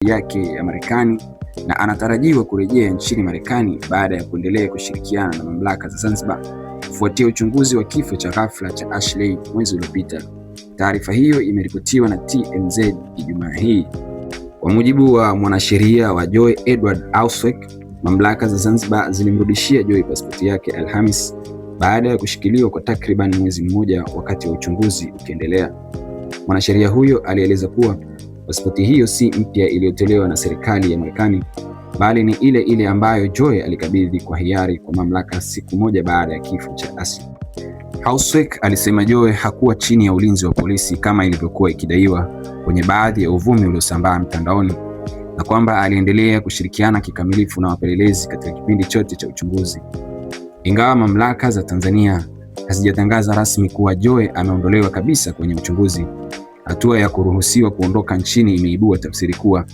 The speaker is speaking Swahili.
pasipoti yake ya Marekani na anatarajiwa kurejea nchini Marekani baada ya kuendelea kushirikiana na mamlaka za Zanzibar kufuatia uchunguzi wa kifo cha ghafla cha Ashley mwezi uliopita. Taarifa hiyo imeripotiwa na TMZ Ijumaa hii. Kwa mujibu wa mwanasheria wa Joy Edward Auswek, mamlaka za Zanzibar zilimrudishia Joy pasipoti yake Alhamis baada ya kushikiliwa kwa takriban mwezi mmoja wakati wa uchunguzi ukiendelea. Mwanasheria huyo alieleza kuwa pasipoti hiyo si mpya iliyotolewa na serikali ya Marekani, bali ni ile ile ambayo Joy alikabidhi kwa hiari kwa mamlaka siku moja baada ya kifo cha Ashley. Auswek alisema Joy hakuwa chini ya ulinzi wa polisi kama ilivyokuwa ikidaiwa kwenye baadhi ya uvumi uliosambaa mtandaoni, na kwamba aliendelea kushirikiana kikamilifu na wapelelezi katika kipindi chote cha uchunguzi. Ingawa mamlaka za Tanzania hazijatangaza rasmi kuwa Joy ameondolewa kabisa kwenye uchunguzi, hatua ya kuruhusiwa kuondoka nchini imeibua tafsiri kuwa